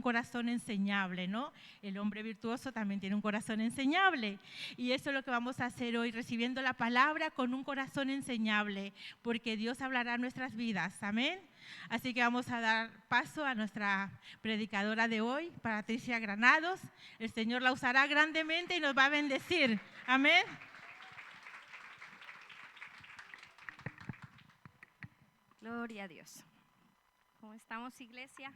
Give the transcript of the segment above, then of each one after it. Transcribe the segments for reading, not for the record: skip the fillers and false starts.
corazón enseñable, ¿no? El hombre virtuoso también tiene un corazón enseñable. Y eso es lo que vamos a hacer hoy, recibiendo la palabra con un corazón enseñable, porque Dios hablará en nuestras vidas. Amén. Así que vamos a dar paso a nuestra predicadora de hoy, Patricia Granados. El Señor la usará grandemente y nos va a bendecir. Amén. Gloria a Dios. ¿Cómo estamos, iglesia?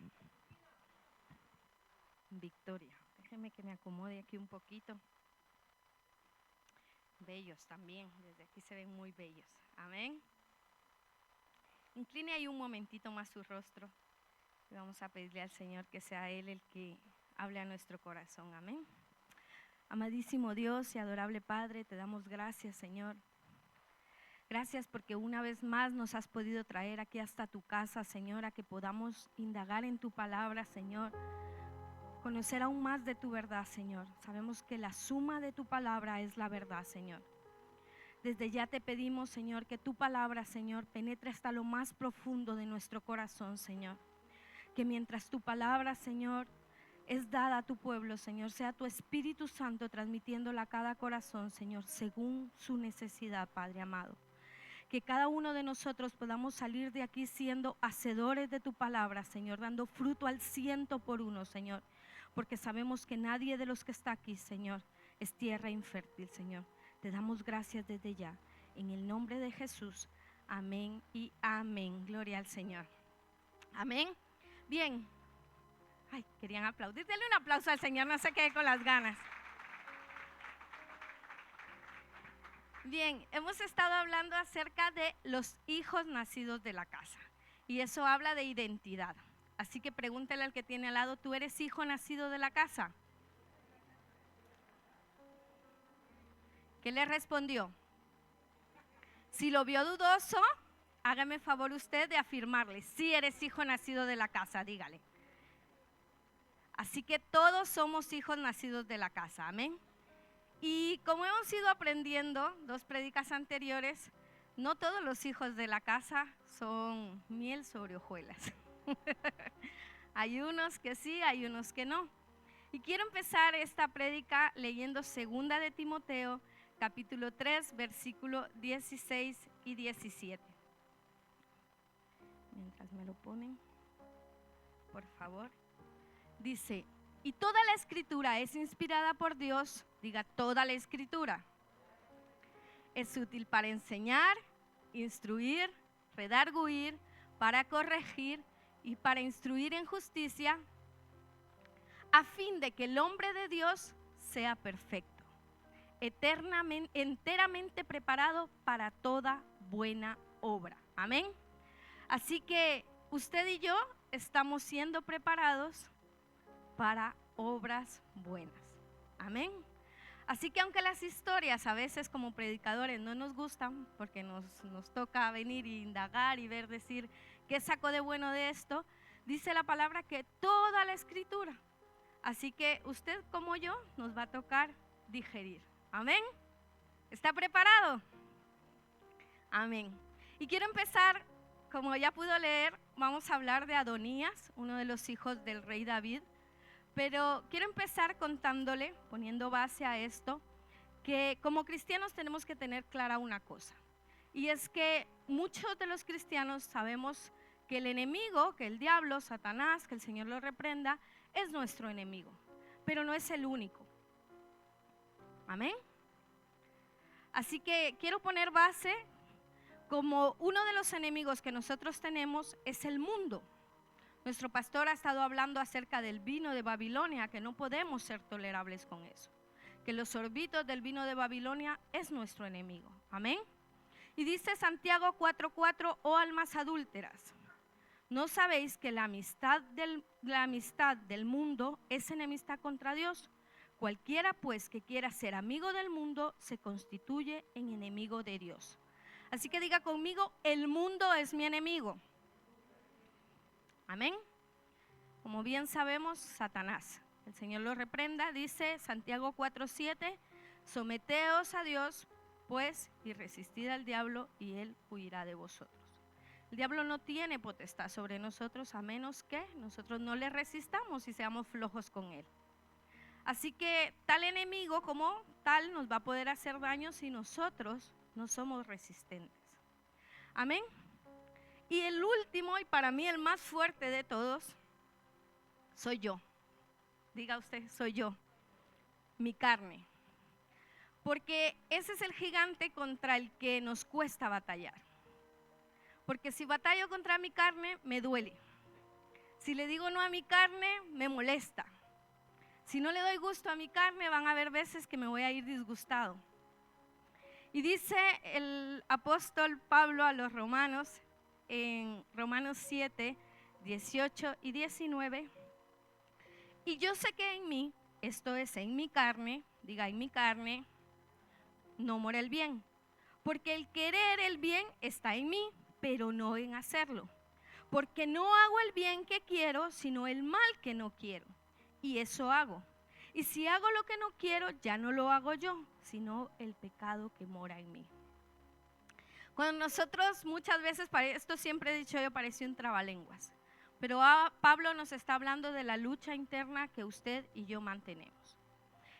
Victoria. Déjenme que me acomode aquí un poquito. Bellos también, desde aquí se ven muy bellos. Amén. Incline ahí un momentito más su rostro y vamos a pedirle al Señor que sea Él el que hable a nuestro corazón. Amén. Amadísimo Dios y adorable Padre, te damos gracias, Señor. Gracias porque una vez más nos has podido traer aquí hasta tu casa, Señor, a que podamos indagar en tu palabra, Señor. Conocer aún más de tu verdad, Señor. Sabemos que la suma de tu palabra es la verdad, Señor. Desde ya te pedimos, Señor, que tu palabra, Señor, penetre hasta lo más profundo de nuestro corazón, Señor. Que mientras tu palabra, Señor, es dada a tu pueblo, Señor, sea tu Espíritu Santo transmitiéndola a cada corazón, Señor, según su necesidad, Padre amado. Que cada uno de nosotros podamos salir de aquí siendo hacedores de tu palabra, Señor, dando fruto al 100%, Señor, porque sabemos que nadie de los que está aquí, Señor, es tierra infértil, Señor. Te damos gracias desde ya, en el nombre de Jesús, amén y amén. Gloria al Señor. Amén. Bien. Ay, querían aplaudir. Denle un aplauso al Señor, no se quede con las ganas. Bien, hemos estado hablando acerca de los hijos nacidos de la casa y eso habla de identidad. Así que pregúntale al que tiene al lado, ¿tú eres hijo nacido de la casa? ¿Qué le respondió? Si lo vio dudoso, hágame favor usted de afirmarle, sí eres hijo nacido de la casa, dígale. Así que todos somos hijos nacidos de la casa, amén. Y como hemos ido aprendiendo, 2 prédicas anteriores, no todos los hijos de la casa son miel sobre hojuelas. Hay unos que sí, hay unos que no. Y quiero empezar esta prédica leyendo 2 de Timoteo, capítulo 3, versículo 16 y 17. Mientras me lo ponen, por favor. Dice, y toda la escritura es inspirada por Dios, diga toda la escritura. Es útil para enseñar, instruir, redarguir, para corregir y para instruir en justicia, a fin de que el hombre de Dios sea perfecto, enteramente preparado para toda buena obra. Amén. Así que usted y yo estamos siendo preparados para obras buenas. Amén. Así que aunque las historias a veces como predicadores no nos gustan, porque nos toca venir e indagar y ver, decir, ¿qué saco de bueno de esto? Dice la palabra que toda la escritura. Así que usted como yo nos va a tocar digerir. Amén. ¿Está preparado? Amén. Y quiero empezar, como ya pudo leer, vamos a hablar de Adonías, uno de los hijos del rey David. Pero quiero empezar contándole, poniendo base a esto, que como cristianos tenemos que tener clara una cosa. Y es que muchos de los cristianos sabemos que el enemigo, que el diablo, Satanás, que el Señor lo reprenda, es nuestro enemigo. Pero no es el único. Amén. Así que quiero poner base como uno de los enemigos que nosotros tenemos es el mundo. Nuestro pastor ha estado hablando acerca del vino de Babilonia, que no podemos ser tolerables con eso. Que los sorbitos del vino de Babilonia es nuestro enemigo. Amén. Y dice Santiago 4:4, oh almas adúlteras, ¿no sabéis que la amistad del mundo es enemistad contra Dios? Cualquiera pues que quiera ser amigo del mundo se constituye en enemigo de Dios. Así que diga conmigo, el mundo es mi enemigo. Amén. Como bien sabemos, Satanás, el Señor lo reprenda, dice Santiago 4:7, someteos a Dios, pues, y resistid al diablo, y él huirá de vosotros. El diablo no tiene potestad sobre nosotros a menos que nosotros no le resistamos y seamos flojos con él. Así que tal enemigo como tal nos va a poder hacer daño si nosotros no somos resistentes. Amén. Y el último, y para mí el más fuerte de todos, soy yo. Diga usted, soy yo, mi carne. Porque ese es el gigante contra el que nos cuesta batallar. Porque si batallo contra mi carne, me duele. Si le digo no a mi carne, me molesta. Si no le doy gusto a mi carne, van a haber veces que me voy a ir disgustado. Y dice el apóstol Pablo a los romanos, en Romanos 7, 18 y 19, y yo sé que en mí, esto es en mi carne, diga en mi carne, no mora el bien, porque el querer el bien está en mí, pero no en hacerlo, porque no hago el bien que quiero, sino el mal que no quiero, y eso hago. Y si hago lo que no quiero, ya no lo hago yo, sino el pecado que mora en mí. Cuando nosotros muchas veces, esto siempre he dicho yo, parece un trabalenguas, pero Pablo nos está hablando de la lucha interna que usted y yo mantenemos.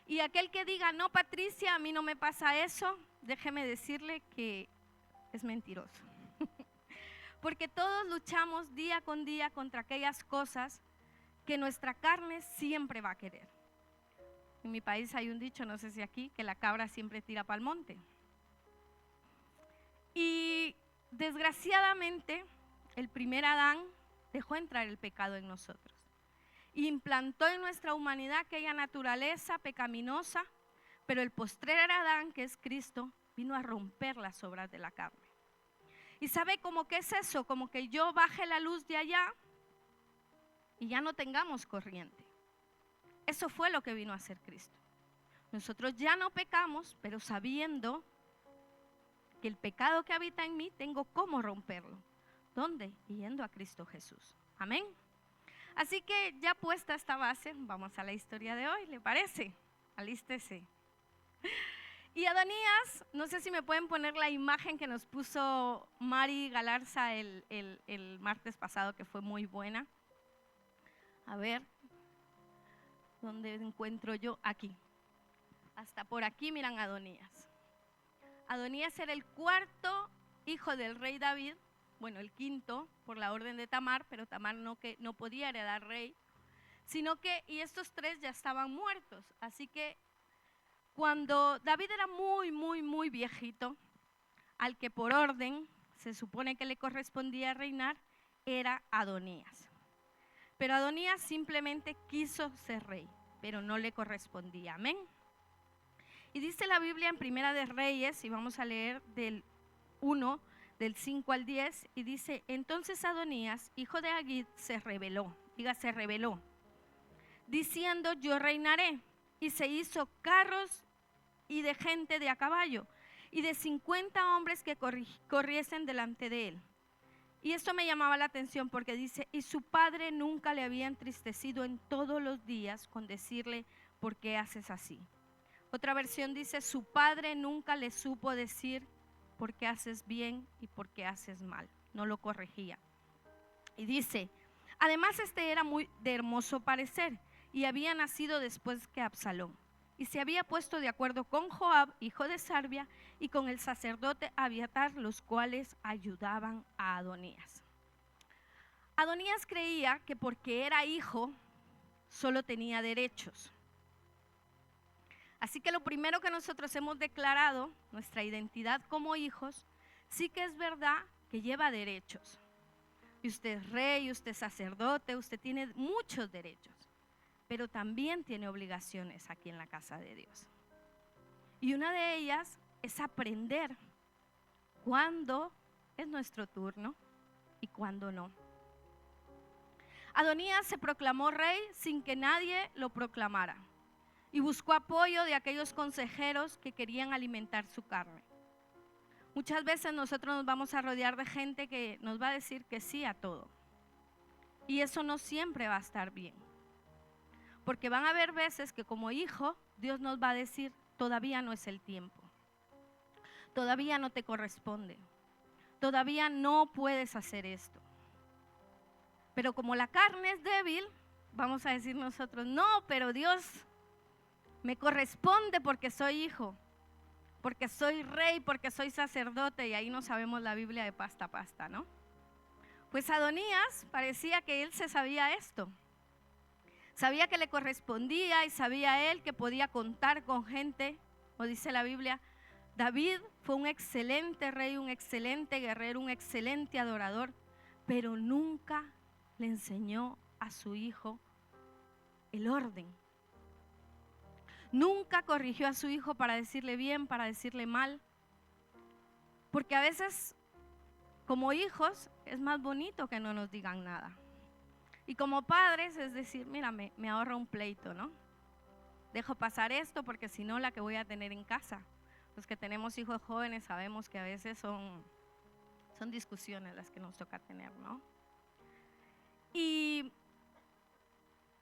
Y aquel que diga, no Patricia, a mí no me pasa eso, déjeme decirle que es mentiroso. Porque todos luchamos día con día contra aquellas cosas que nuestra carne siempre va a querer. En mi país hay un dicho, no sé si aquí, que la cabra siempre tira para el monte. Y desgraciadamente, el primer Adán dejó entrar el pecado en nosotros. E implantó en nuestra humanidad aquella naturaleza pecaminosa, pero el postrer Adán, que es Cristo, vino a romper las obras de la carne. ¿Y sabe cómo que es eso? Como que yo baje la luz de allá y ya no tengamos corriente. Eso fue lo que vino a hacer Cristo. Nosotros ya no pecamos, pero sabiendo que el pecado que habita en mí tengo cómo romperlo. ¿Dónde? Yendo a Cristo Jesús. Amén. Así que ya puesta esta base, vamos a la historia de hoy, ¿le parece? Alístese. Y Adonías, no sé si me pueden poner la imagen que nos puso Mari Galarza el martes pasado, que fue muy buena. A ver, ¿dónde encuentro yo? Aquí. Hasta por aquí miran a Adonías. Adonías era el cuarto hijo del rey David, bueno, el quinto por la orden de Tamar, pero Tamar no podía heredar rey, sino que, y estos tres ya estaban muertos. Así que cuando David era muy viejito, al que por orden se supone que le correspondía reinar, era Adonías. Pero Adonías simplemente quiso ser rey, pero no le correspondía. Amén. Y dice la Biblia en Primera de Reyes, y vamos a leer del 1, del 5 al 10, y dice, entonces Adonías, hijo de Agit, se rebeló, diciendo, yo reinaré, y se hizo carros y de gente de a caballo, y de 50 hombres que corriesen delante de él. Y esto me llamaba la atención porque dice, y su padre nunca le había entristecido en todos los días con decirle, ¿por qué haces así? Otra versión dice, su padre nunca le supo decir, ¿por qué haces bien y por qué haces mal? No lo corregía. Y dice, además este era muy de hermoso parecer y había nacido después que Absalón. Y se había puesto de acuerdo con Joab, hijo de Sarvia, y con el sacerdote Abiatar, los cuales ayudaban a Adonías. Adonías creía que porque era hijo, solo tenía derechos. Así que lo primero que nosotros hemos declarado, nuestra identidad como hijos, sí que es verdad que lleva derechos. Y usted es rey, usted es sacerdote, usted tiene muchos derechos, pero también tiene obligaciones aquí en la casa de Dios. Y una de ellas es aprender cuándo es nuestro turno y cuándo no. Adonías se proclamó rey sin que nadie lo proclamara y buscó apoyo de aquellos consejeros que querían alimentar su carne. Muchas veces nosotros nos vamos a rodear de gente que nos va a decir que sí a todo. Y eso no siempre va a estar bien. Porque van a haber veces que como hijo, Dios nos va a decir, todavía no es el tiempo. Todavía no te corresponde. todavía no puedes hacer esto. Pero como la carne es débil, vamos a decir nosotros, no, pero Dios me corresponde porque soy hijo, porque soy rey, porque soy sacerdote, y ahí no sabemos la Biblia de pasta a pasta, ¿no? Pues Adonías parecía que él se sabía esto. Sabía que le correspondía y sabía él que podía contar con gente, o dice la Biblia, David fue un excelente rey, un excelente guerrero, un excelente adorador, pero nunca le enseñó a su hijo el orden. Nunca corrigió a su hijo para decirle bien, para decirle mal, porque a veces como hijos es más bonito que no nos digan nada. Y como padres es decir, mira, me ahorro un pleito, ¿no? Dejo pasar esto porque si no la que voy a tener en casa. Los que tenemos hijos jóvenes sabemos que a veces son discusiones las que nos toca tener, ¿no? Y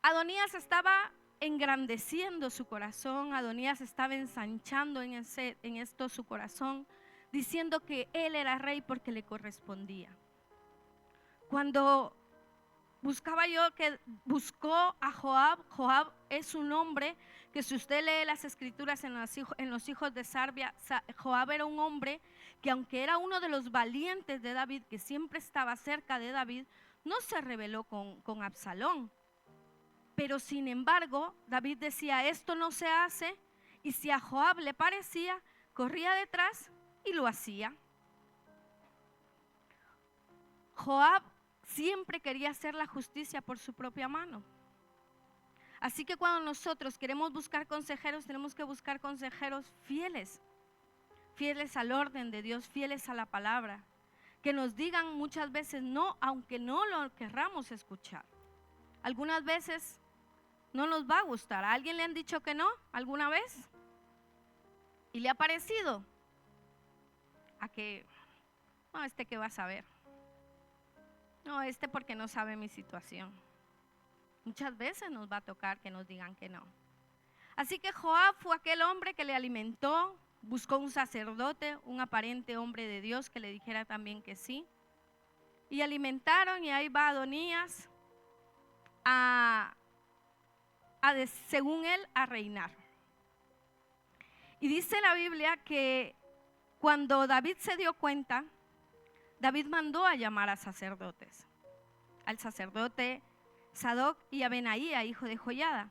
Adonías estaba engrandeciendo su corazón, Adonías estaba ensanchando en esto su corazón, diciendo que él era rey porque le correspondía. Cuando buscaba yo que buscó a Joab, Joab es un hombre que si usted lee las escrituras en los hijos de Sarbia, Joab era un hombre que aunque era uno de los valientes de David, que siempre estaba cerca de David, no se rebeló con Absalón. Pero sin embargo, David decía, esto no se hace, y si a Joab le parecía, corría detrás y lo hacía. Joab siempre quería hacer la justicia por su propia mano. Así que cuando nosotros queremos buscar consejeros, tenemos que buscar consejeros fieles, fieles al orden de Dios, fieles a la palabra, que nos digan muchas veces no, aunque no lo querramos escuchar. Algunas veces no nos va a gustar. ¿A alguien le han dicho que no alguna vez? ¿Y le ha parecido? A que, no, ¿qué va a saber? No, porque no sabe mi situación. Muchas veces nos va a tocar que nos digan que no. Así que Joab fue aquel hombre que le alimentó, buscó un sacerdote, un aparente hombre de Dios que le dijera también que sí. Y alimentaron, y ahí va Adonías según él, a reinar. Y dice la Biblia que cuando David se dio cuenta, David mandó a llamar a sacerdotes, al sacerdote Sadoc y a Benaía, hijo de Joiada.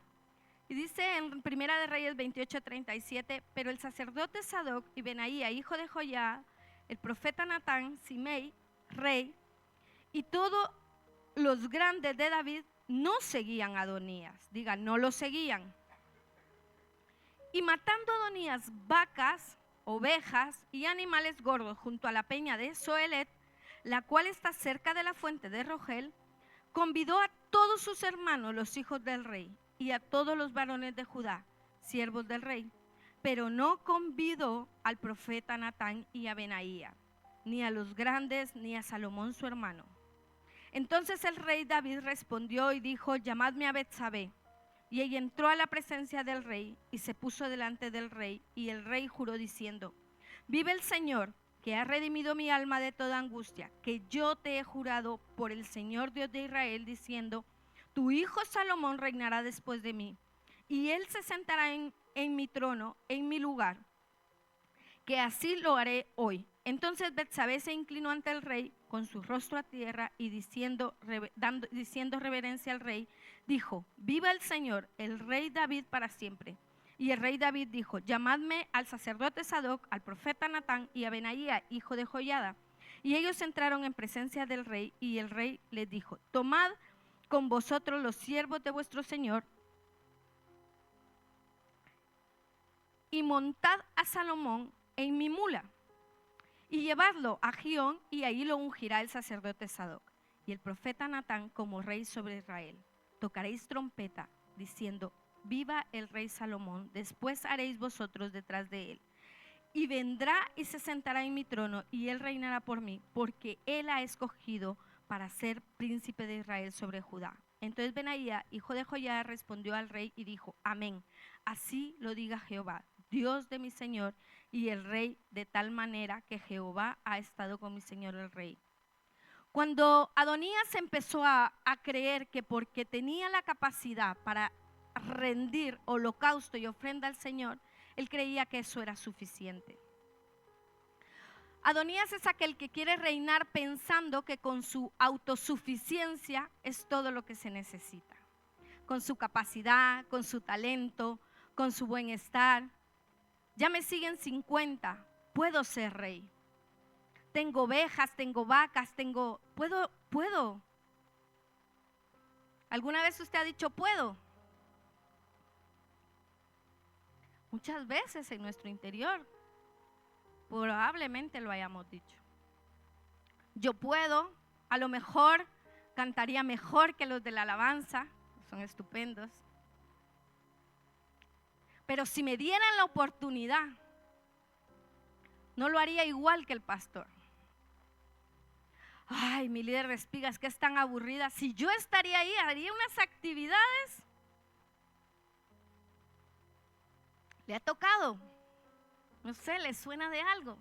Y dice en Primera de Reyes 28:37, pero el sacerdote Sadoc y Benaía, hijo de Joiada, el profeta Natán, Simei, rey, y todos los grandes de David no seguían a Adonías, digan, no lo seguían. Y matando a Adonías vacas, ovejas y animales gordos junto a la peña de Zoelet, la cual está cerca de la fuente de Rogel, convidó a todos sus hermanos, los hijos del rey, y a todos los varones de Judá, siervos del rey, pero no convidó al profeta Natán y a Benaía, ni a los grandes, ni a Salomón su hermano. Entonces el rey David respondió y dijo, llamadme a Betsabé. Y ella entró a la presencia del rey y se puso delante del rey, y el rey juró diciendo, vive el Señor, que ha redimido mi alma de toda angustia, que yo te he jurado por el Señor Dios de Israel, diciendo, tu hijo Salomón reinará después de mí, y él se sentará en mi trono, en mi lugar, que así lo haré hoy. Entonces Betsabé se inclinó ante el rey con su rostro a tierra y diciendo reverencia al rey, dijo, viva el Señor, el rey David para siempre. Y el rey David dijo, llamadme al sacerdote Sadoc, al profeta Natán y a Benaía, hijo de Joiada. Y ellos entraron en presencia del rey, y el rey les dijo, tomad con vosotros los siervos de vuestro Señor y montad a Salomón en mi mula y llevadlo a Gión, y ahí lo ungirá el sacerdote Sadoc y el profeta Natán como rey sobre Israel. Tocaréis trompeta diciendo, viva el rey Salomón, después haréis vosotros detrás de él. Y vendrá y se sentará en mi trono, y él reinará por mí, porque él ha escogido para ser príncipe de Israel sobre Judá. Entonces Benaía, hijo de Joiada, respondió al rey y dijo, amén, así lo diga Jehová, Dios de mi Señor y el Rey, de tal manera que Jehová ha estado con mi Señor el Rey. Cuando Adonías empezó a creer que porque tenía la capacidad para rendir holocausto y ofrenda al Señor, él creía que eso era suficiente. Adonías es aquel que quiere reinar pensando que con su autosuficiencia es todo lo que se necesita. Con su capacidad, con su talento, con su buen estar. Ya me siguen 50, puedo ser rey. Tengo ovejas, tengo vacas, puedo. ¿Alguna vez usted ha dicho puedo? Muchas veces en nuestro interior probablemente lo hayamos dicho. Yo puedo, a lo mejor cantaría mejor que los de la alabanza, son estupendos. Pero si me dieran la oportunidad, no lo haría igual que el pastor. Ay, mi líder de espigas, que es tan aburrida. Si yo estaría ahí, haría unas actividades. ¿Le ha tocado? No sé, ¿le suena de algo?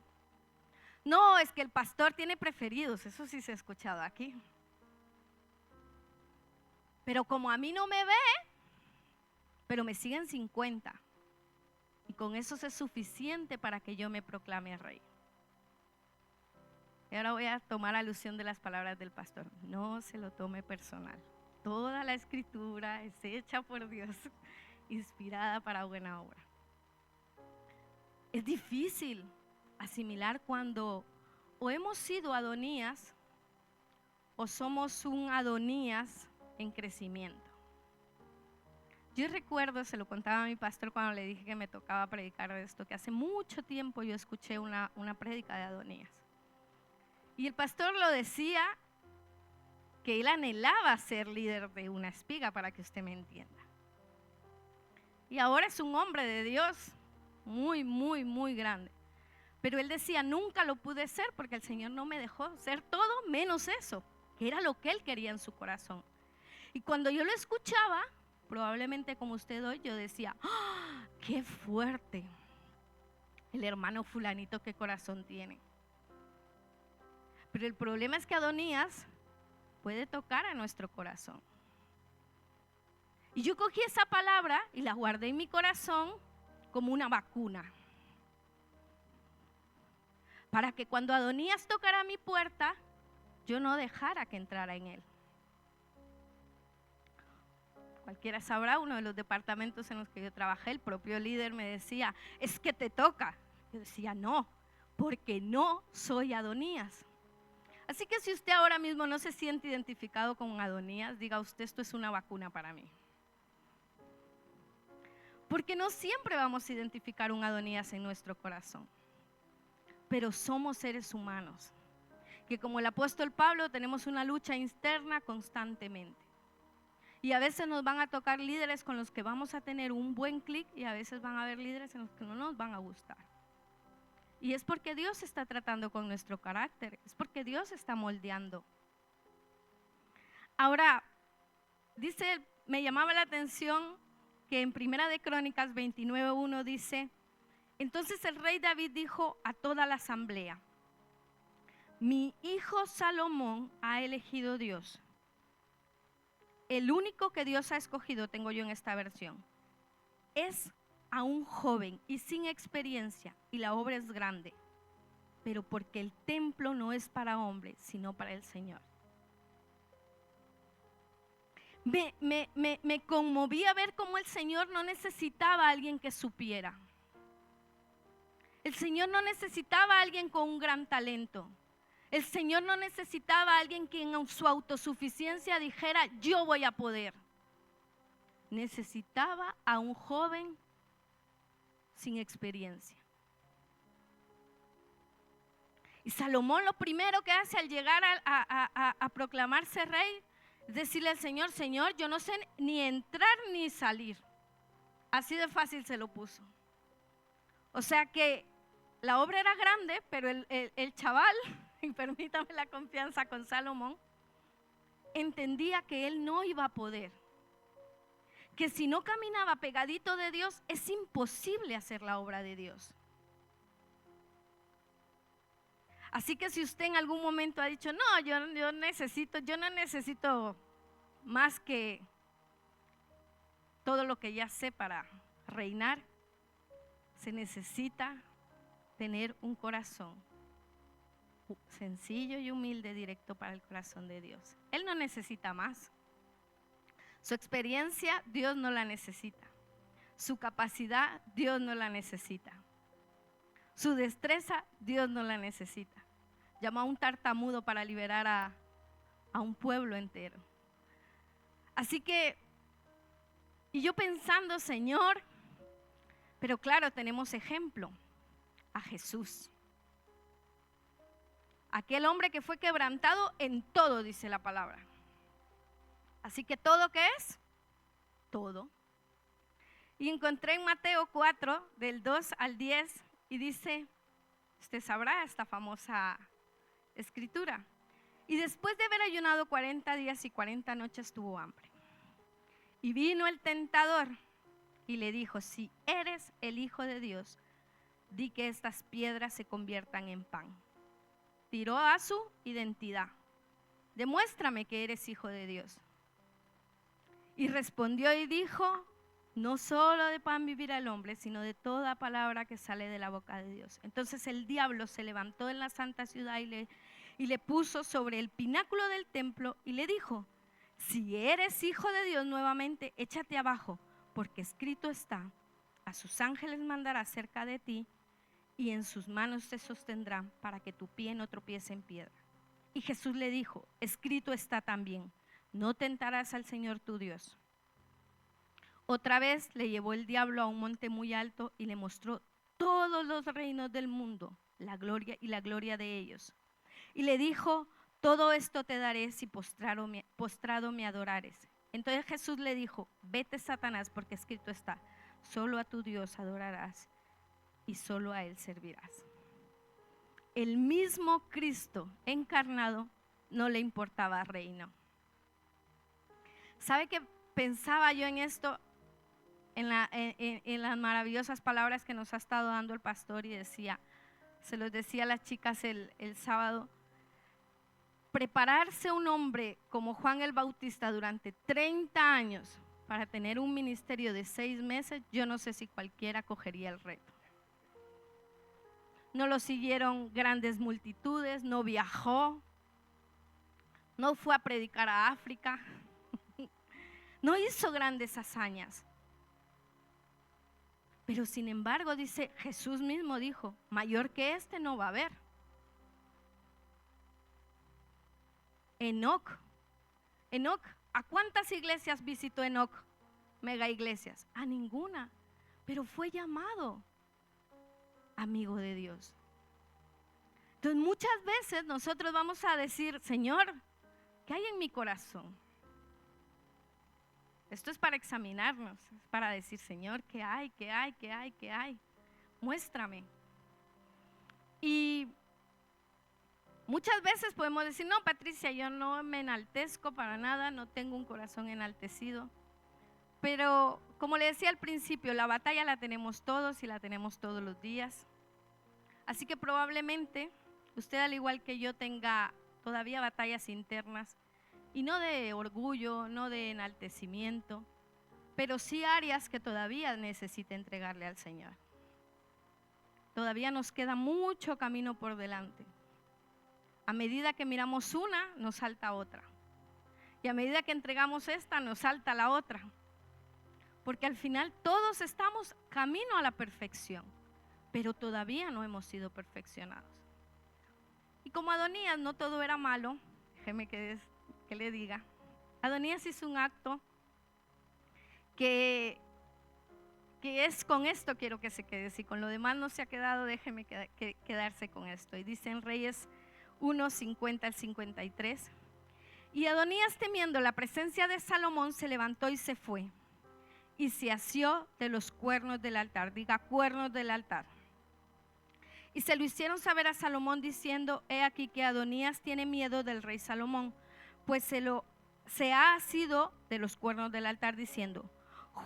No, es que el pastor tiene preferidos, eso sí se ha escuchado aquí. Pero como a mí no me ve, pero me siguen 50. Y con eso es suficiente para que yo me proclame rey. Y ahora voy a tomar alusión de las palabras del pastor. No se lo tome personal. Toda la escritura es hecha por Dios, inspirada para buena obra. Es difícil asimilar cuando o hemos sido Adonías o somos un Adonías en crecimiento. Yo recuerdo, se lo contaba a mi pastor cuando le dije que me tocaba predicar de esto, que hace mucho tiempo yo escuché una prédica de Adonías. Y el pastor lo decía que él anhelaba ser líder de una espiga, para que usted me entienda. Y ahora es un hombre de Dios muy, muy, muy grande. Pero él decía, nunca lo pude ser porque el Señor no me dejó ser todo menos eso, que era lo que él quería en su corazón. Y cuando yo lo escuchaba, probablemente como usted hoy, yo decía, ¡oh, qué fuerte! El hermano fulanito, qué corazón tiene. Pero el problema es que Adonías puede tocar a nuestro corazón. Y yo cogí esa palabra y la guardé en mi corazón como una vacuna. Para que cuando Adonías tocara mi puerta, yo no dejara que entrara en él. Cualquiera sabrá, uno de los departamentos en los que yo trabajé, el propio líder me decía, es que te toca. Yo decía, no, porque no soy Adonías. Así que si usted ahora mismo no se siente identificado con Adonías, diga usted, esto es una vacuna para mí. Porque no siempre vamos a identificar un Adonías en nuestro corazón. Pero somos seres humanos, que como el apóstol Pablo tenemos una lucha interna constantemente. Y a veces nos van a tocar líderes con los que vamos a tener un buen clic y a veces van a haber líderes en los que no nos van a gustar. Y es porque Dios está tratando con nuestro carácter, es porque Dios está moldeando. Ahora, dice, me llamaba la atención que en Primera de Crónicas 29:1 dice, entonces el rey David dijo a toda la asamblea, mi hijo Salomón ha elegido Dios. El único que Dios ha escogido, tengo yo en esta versión, es a un joven y sin experiencia, y la obra es grande, pero porque el templo no es para hombre, sino para el Señor. Me conmovía ver cómo el Señor no necesitaba a alguien que supiera. El Señor no necesitaba a alguien con un gran talento. El Señor no necesitaba a alguien que en su autosuficiencia dijera, yo voy a poder. Necesitaba a un joven sin experiencia. Y Salomón lo primero que hace al llegar a proclamarse rey es decirle al Señor, Señor, yo no sé ni entrar ni salir. Así de fácil se lo puso. O sea que la obra era grande, pero el chaval, y permítame la confianza con Salomón, entendía que él no iba a poder. que si no caminaba pegadito de Dios, es imposible hacer la obra de Dios. Así que si usted en algún momento ha dicho, no, yo no necesito más que todo lo que ya sé para reinar, se necesita tener un corazón sencillo y humilde, directo para el corazón de Dios. Él no necesita más. Su experiencia, Dios no la necesita. Su capacidad, Dios no la necesita. Su destreza, Dios no la necesita. Llamó a un tartamudo para liberar a un pueblo entero. Así que, y yo pensando, Señor, pero claro, tenemos ejemplo, a Jesús. Aquel hombre que fue quebrantado en todo, dice la palabra. Así que ¿todo qué es? Todo. Y encontré en Mateo 4, del 2 al 10, y dice, usted sabrá esta famosa escritura. Y después de haber ayunado 40 días y 40 noches tuvo hambre. Y vino el tentador y le dijo, si eres el Hijo de Dios, di que estas piedras se conviertan en pan. Tiró a su identidad. Demuéstrame que eres Hijo de Dios. Y respondió y dijo, no solo de pan vivirá el hombre, sino de toda palabra que sale de la boca de Dios. Entonces el diablo se levantó en la santa ciudad y le puso sobre el pináculo del templo y le dijo, si eres Hijo de Dios nuevamente, échate abajo, porque escrito está, a sus ángeles mandará cerca de ti y en sus manos te sostendrán para que tu pie no tropiece en piedra. Y Jesús le dijo, escrito está también, no tentarás al Señor tu Dios. Otra vez le llevó el diablo a un monte muy alto y le mostró todos los reinos del mundo, la gloria de ellos. Y le dijo, todo esto te daré si postrado me adorares. Entonces Jesús le dijo, vete Satanás, porque escrito está, solo a tu Dios adorarás y solo a Él servirás. El mismo Cristo encarnado no le importaba reino. ¿Sabe qué pensaba yo en esto? En las maravillosas palabras que nos ha estado dando el pastor, y decía, se los decía a las chicas el sábado, prepararse un hombre como Juan el Bautista durante 30 años para tener un ministerio de 6 meses, yo no sé si cualquiera cogería el reto. No lo siguieron grandes multitudes, no viajó, no fue a predicar a África, no hizo grandes hazañas. Pero sin embargo, dice, Jesús mismo dijo, mayor que este no va a haber. Enoc, ¿a cuántas iglesias visitó Enoc? Mega iglesias, a ninguna, pero fue llamado amigo de Dios. Entonces muchas veces nosotros vamos a decir, Señor, ¿qué hay en mi corazón? Esto es para examinarnos, es para decir, Señor, ¿qué hay? Muéstrame. Y muchas veces podemos decir, no, Patricia, yo no me enaltezco para nada, no tengo un corazón enaltecido. Pero como le decía al principio, la batalla la tenemos todos y la tenemos todos los días. Así que probablemente usted, al igual que yo, tenga todavía batallas internas, y no de orgullo, no de enaltecimiento, pero sí áreas que todavía necesita entregarle al Señor. Todavía nos queda mucho camino por delante. A medida que miramos una, nos salta otra. Y a medida que entregamos esta, nos salta la otra. Porque al final todos estamos camino a la perfección, pero todavía no hemos sido perfeccionados. Y como Adonías no todo era malo, déjeme que le diga, Adonías hizo un acto que es con esto quiero que se quede. Si con lo demás no se ha quedado, déjeme quedarse con esto. Y dice en Reyes 1, 50 al 53. Y Adonías, temiendo la presencia de Salomón, se levantó y se fue. Y se asió de los cuernos del altar. Diga, cuernos del altar. Y se lo hicieron saber a Salomón diciendo, he aquí que Adonías tiene miedo del rey Salomón, pues se ha asido de los cuernos del altar diciendo,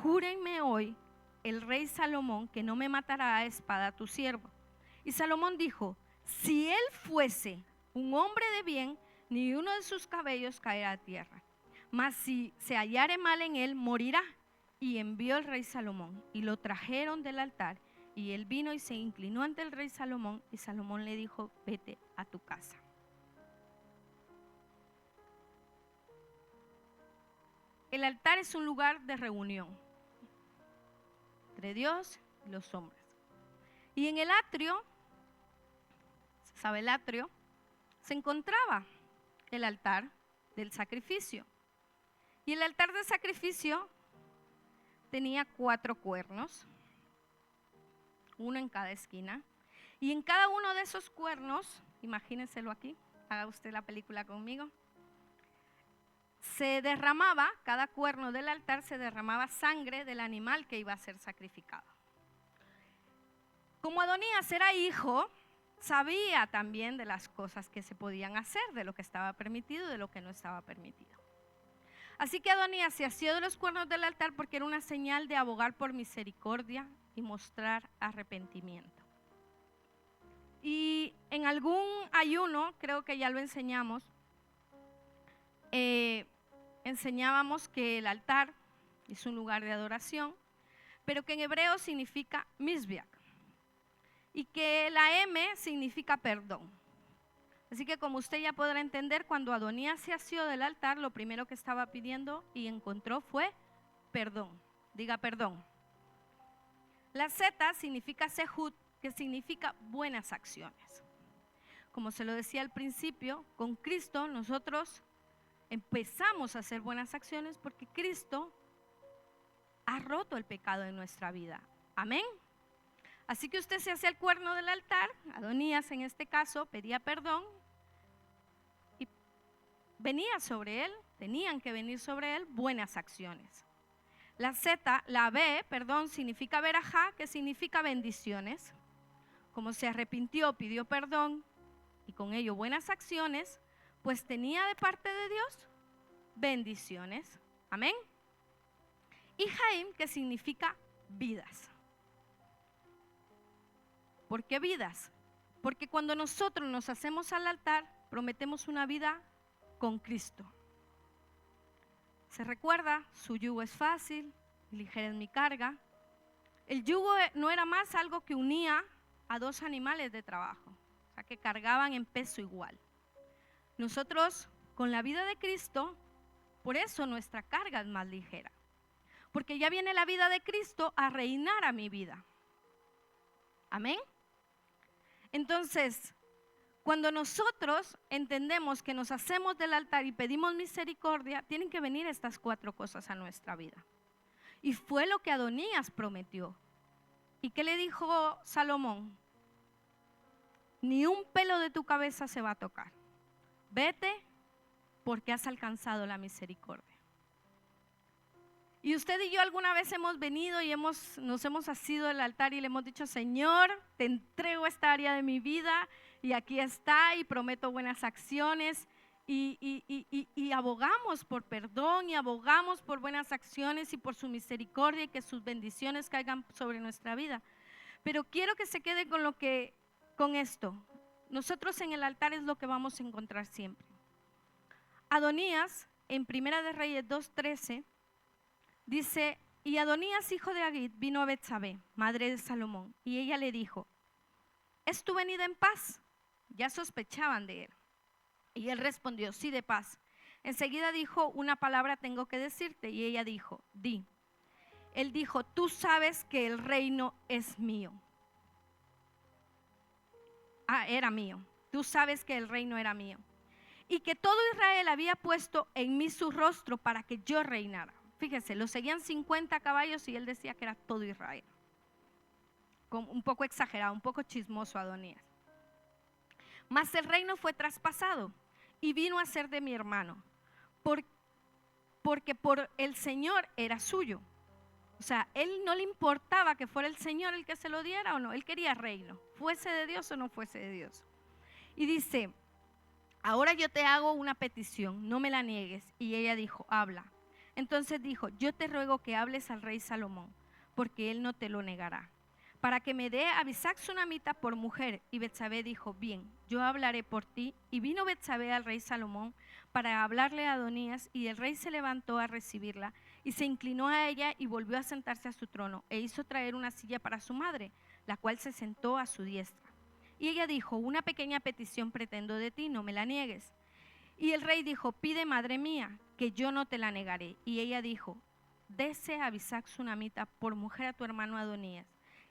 júrenme hoy el rey Salomón que no me matará a espada tu siervo. Y Salomón dijo, si él fuese un hombre de bien, ni uno de sus cabellos caerá a tierra. Mas si se hallare mal en él, morirá. Y envió el rey Salomón, y lo trajeron del altar, y él vino y se inclinó ante el rey Salomón, y Salomón le dijo, vete a tu casa. El altar es un lugar de reunión entre Dios y los hombres. Y en el atrio, ¿se sabe el atrio? Se encontraba el altar del sacrificio. Y el altar del sacrificio tenía 4 cuernos, uno en cada esquina. Y en cada uno de esos cuernos, imagínenselo aquí, haga usted la película conmigo, se derramaba, cada cuerno del altar se derramaba sangre del animal que iba a ser sacrificado. Como Adonías era hijo, sabía también de las cosas que se podían hacer, de lo que estaba permitido y de lo que no estaba permitido. Así que Adonías se asió de los cuernos del altar porque era una señal de abogar por misericordia y mostrar arrepentimiento. Y en algún ayuno, creo que ya lo enseñamos, enseñábamos que el altar es un lugar de adoración, pero que en hebreo significa mizbeach y que la M significa perdón. Así que como usted ya podrá entender, cuando Adonías se asió del altar, lo primero que estaba pidiendo y encontró fue perdón. Diga perdón. La Z significa sehut, que significa buenas acciones. Como se lo decía al principio, con Cristo nosotros empezamos a hacer buenas acciones porque Cristo ha roto el pecado en nuestra vida. Amén. Así que usted se hacía el cuerno del altar, Adonías en este caso pedía perdón y venía sobre él, tenían que venir sobre él buenas acciones. La Z, la B, perdón, significa verajá, que significa bendiciones. Como se arrepintió, pidió perdón y con ello buenas acciones, pues tenía de parte de Dios bendiciones. Amén. Y Jaim, que significa vidas. ¿Por qué vidas? Porque cuando nosotros nos hacemos al altar, prometemos una vida con Cristo. ¿Se recuerda? Su yugo es fácil, ligera es mi carga. El yugo no era más algo que unía a 2 animales de trabajo, o sea, que cargaban en peso igual. Nosotros, con la vida de Cristo, por eso nuestra carga es más ligera. Porque ya viene la vida de Cristo a reinar a mi vida. Amén. Entonces, cuando nosotros entendemos que nos hacemos del altar y pedimos misericordia, tienen que venir estas 4 cosas a nuestra vida. Y fue lo que Adonías prometió. ¿Y qué le dijo Salomón? Ni un pelo de tu cabeza se va a tocar. Vete porque has alcanzado la misericordia. Y usted y yo alguna vez hemos venido y nos hemos asido del altar y le hemos dicho, Señor, te entrego esta área de mi vida y aquí está y prometo buenas acciones y abogamos por perdón y abogamos por buenas acciones y por su misericordia y que sus bendiciones caigan sobre nuestra vida. Pero quiero que se quede con esto. Nosotros en el altar es lo que vamos a encontrar siempre. Adonías, en Primera de Reyes 2:13, dice, y Adonías, hijo de Agit, vino a Betsabé, madre de Salomón, y ella le dijo, ¿es tu venida en paz? Ya sospechaban de él. Y él respondió, sí, de paz. Enseguida dijo, una palabra tengo que decirte, y ella dijo, di. Él dijo, tú sabes que el reino es mío. Era mío. Tú sabes que el reino era mío. Y que todo Israel había puesto en mí su rostro para que yo reinara. Fíjese, lo seguían 50 caballos y él decía que era todo Israel. Un poco exagerado, un poco chismoso Adonías. Mas el reino fue traspasado y vino a ser de mi hermano, porque por el Señor era suyo. O sea, él no le importaba que fuera el Señor el que se lo diera o no, él quería reino, fuese de Dios o no fuese de Dios. Y dice, ahora yo te hago una petición, no me la niegues. Y ella dijo, habla. Entonces dijo: yo te ruego que hables al rey Salomón, porque él no te lo negará, para que me dé a Abisag sunamita por mujer. Y Betsabé dijo: bien, yo hablaré por ti. Y vino Betsabé al rey Salomón para hablarle a Adonías, y el rey se levantó a recibirla, y se inclinó a ella, y volvió a sentarse a su trono, e hizo traer una silla para su madre, la cual se sentó a su diestra. Y ella dijo: una pequeña petición pretendo de ti, no me la niegues. Y el rey dijo: pide, madre mía, que yo no te la negaré. Y ella dijo: dese a Abisag sunamita por mujer a tu hermano Adonías.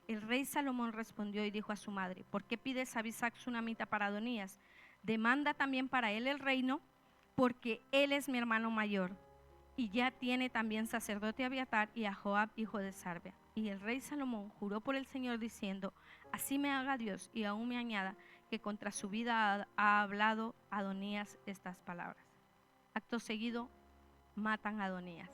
El rey Salomón respondió y dijo a su madre: ¿por qué pides a Abisag sunamita para Adonías? Demanda también para él el reino, porque él es mi hermano mayor, y ya tiene también sacerdote a Abiatar y a Joab, hijo de Sarvia. Y el rey Salomón juró por el Señor diciendo: así me haga Dios y aún me añada, que contra su vida ha hablado Adonías estas palabras. Acto seguido, matan a Adonías.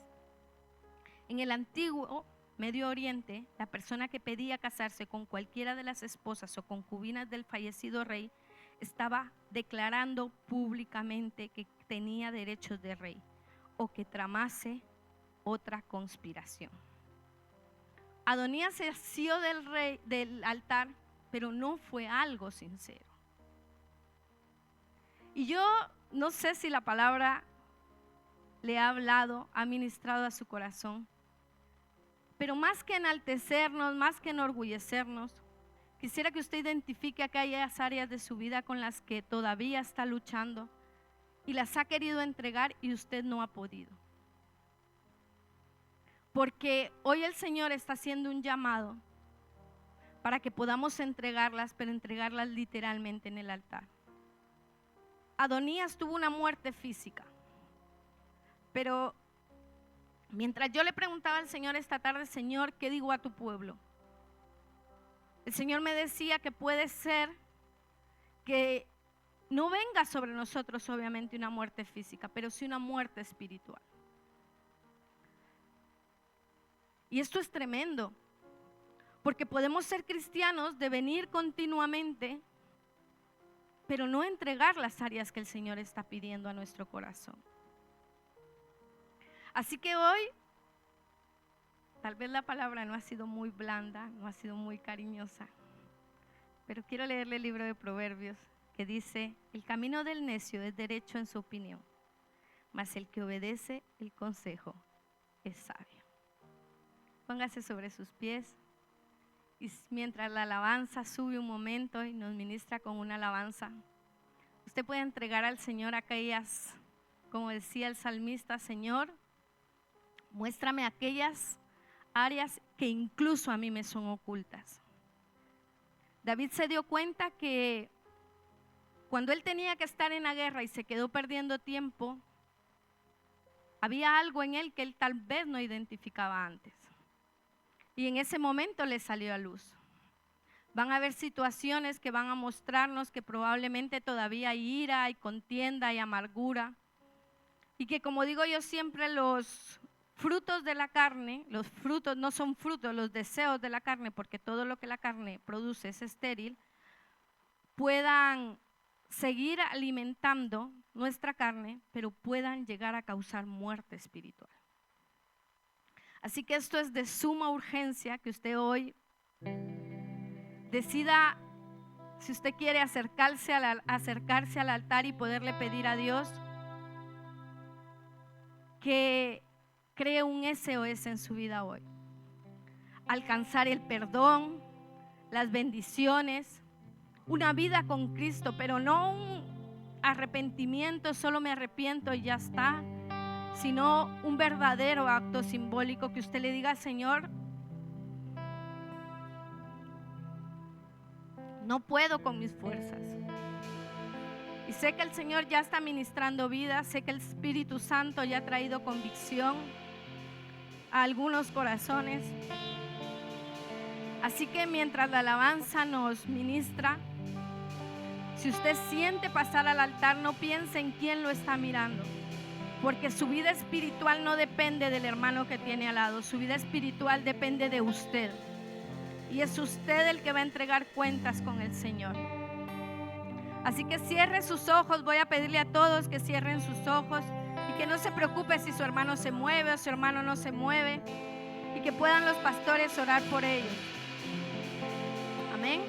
En el antiguo Medio Oriente, la persona que pedía casarse con cualquiera de las esposas o concubinas del fallecido rey estaba declarando públicamente que tenía derechos de rey o que tramase otra conspiración. Adonías se asió del altar, pero no fue algo sincero. Y yo no sé si la palabra le ha hablado, ha ministrado a su corazón, pero más que enaltecernos, más que enorgullecernos, quisiera que usted identifique aquellas áreas de su vida con las que todavía está luchando y las ha querido entregar y usted no ha podido. Porque hoy el Señor está haciendo un llamado para que podamos entregarlas, pero entregarlas literalmente en el altar. Adonías tuvo una muerte física, pero mientras yo le preguntaba al Señor esta tarde: Señor, ¿qué digo a tu pueblo? El Señor me decía que puede ser que no venga sobre nosotros obviamente una muerte física, pero sí una muerte espiritual. Y esto es tremendo, porque podemos ser cristianos de venir continuamente, pero no entregar las áreas que el Señor está pidiendo a nuestro corazón. Así que hoy, tal vez la palabra no ha sido muy blanda, no ha sido muy cariñosa, pero quiero leerle el libro de Proverbios que dice: el camino del necio es derecho en su opinión, mas el que obedece el consejo es sabio. Póngase sobre sus pies y mientras la alabanza sube un momento y nos ministra con una alabanza, usted puede entregar al Señor aquellas, como decía el salmista: Señor, muéstrame aquellas áreas que incluso a mí me son ocultas. David se dio cuenta que cuando él tenía que estar en la guerra y se quedó perdiendo tiempo, había algo en él que él tal vez no identificaba antes. Y en ese momento le salió a luz. Van a haber situaciones que van a mostrarnos que probablemente todavía hay ira, hay contienda, hay amargura. Y que, como digo yo siempre, los frutos de la carne, los frutos no son frutos, los deseos de la carne, porque todo lo que la carne produce es estéril, puedan seguir alimentando nuestra carne, pero puedan llegar a causar muerte espiritual. Así que esto es de suma urgencia que usted hoy decida, si usted quiere acercarse al altar y poderle pedir a Dios que cree un SOS en su vida hoy. Alcanzar el perdón, las bendiciones, una vida con Cristo, pero no un arrepentimiento, solo me arrepiento y ya está, sino un verdadero acto simbólico que usted le diga: Señor, no puedo con mis fuerzas. Y sé que el Señor ya está ministrando vida, sé que el Espíritu Santo ya ha traído convicción a algunos corazones. Así que mientras la alabanza nos ministra, si usted siente pasar al altar, no piense en quién lo está mirando, porque su vida espiritual no depende del hermano que tiene al lado, su vida espiritual depende de usted. Y es usted el que va a entregar cuentas con el Señor. Así que cierre sus ojos, voy a pedirle a todos que cierren sus ojos y que no se preocupe si su hermano se mueve o su hermano no se mueve, y que puedan los pastores orar por ellos. Amén.